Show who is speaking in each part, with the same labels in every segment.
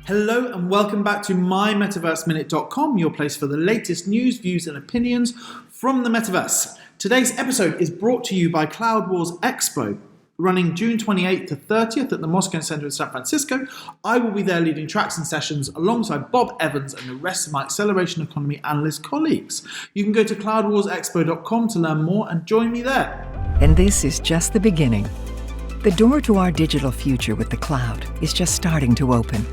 Speaker 1: Hello and welcome back to mymetaverseminute.com, your place for the latest news, views and opinions from the metaverse. Today's episode is brought to you by Cloud Wars Expo, running June 28th to 30th at the Moscone Center in San Francisco. I will be there leading tracks and sessions alongside Bob Evans and the rest of my Acceleration Economy analyst colleagues. You can go to cloudwarsexpo.com to learn more and join me there.
Speaker 2: And this is just the beginning. The door to our digital future with the cloud is just starting to open.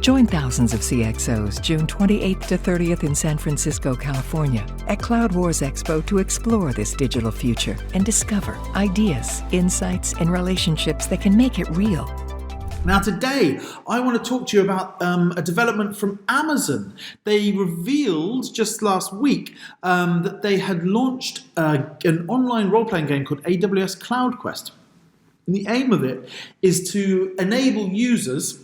Speaker 2: Join thousands of CXOs June 28th to 30th in San Francisco, California at Cloud Wars Expo to explore this digital future and discover ideas, insights, and relationships that can make it real.
Speaker 1: Now today, I want to talk to you about a development from Amazon. They revealed just last week that they had launched an online role-playing game called AWS Cloud Quest. And the aim of it is to enable users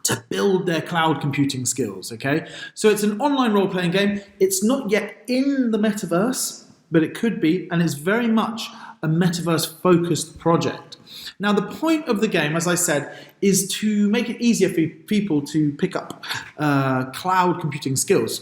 Speaker 1: to build their cloud computing skills, okay? So it's an online role-playing game. It's not yet in the metaverse, but it could be, and it's very much a metaverse-focused project. Now, the point of the game, as I said, is to make it easier for people to pick up cloud computing skills.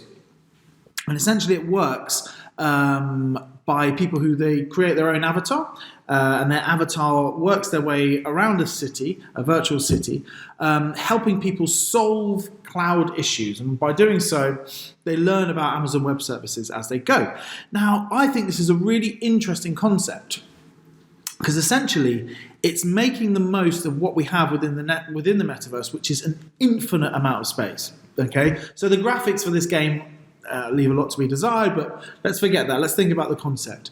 Speaker 1: And essentially it works by people who they create their own avatar, and their avatar works their way around a city, a virtual city, helping people solve cloud issues. And by doing so, they learn about Amazon Web Services as they go. Now, I think this is a really interesting concept because essentially it's making the most of what we have within the metaverse, which is an infinite amount of space. Okay, so the graphics for this game leave a lot to be desired, but let's forget that. Let's think about the concept.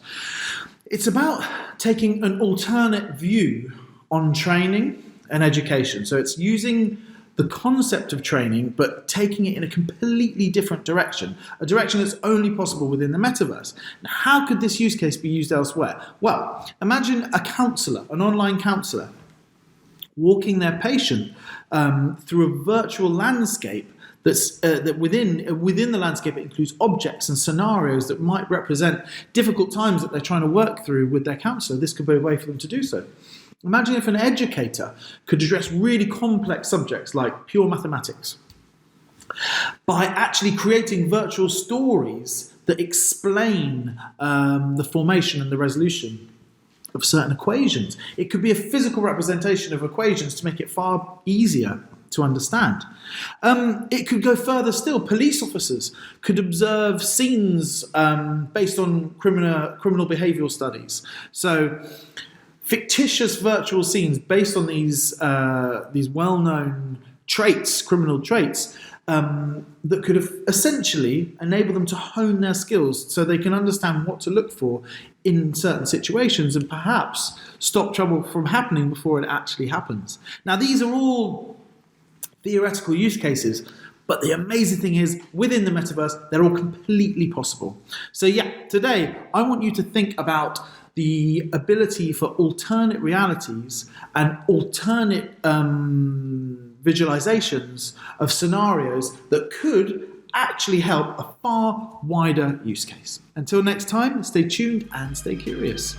Speaker 1: It's about taking an alternate view on training and education. So it's using the concept of training, but taking it in a completely different direction, a direction that's only possible within the metaverse. Now, how could this use case be used elsewhere? Well, imagine a counselor, an online counselor, walking their patient through a virtual landscape that within the landscape it includes objects and scenarios that might represent difficult times that they're trying to work through with their counsellor. This could be a way for them to do so. Imagine if an educator could address really complex subjects like pure mathematics by actually creating virtual stories that explain the formation and the resolution of certain equations. It could be a physical representation of equations to make it far easier to understand. It could go further still. Police officers could observe scenes based on criminal behavioural studies. So fictitious virtual scenes based on these well-known traits, criminal traits, that could have essentially enable them to hone their skills so they can understand what to look for in certain situations and perhaps stop trouble from happening before it actually happens. Now, these are all theoretical use cases, but the amazing thing is within the metaverse, they're all completely possible. So yeah, today I want you to think about the ability for alternate realities and alternate visualizations of scenarios that could actually help a far wider use case. Until next time, stay tuned and stay curious.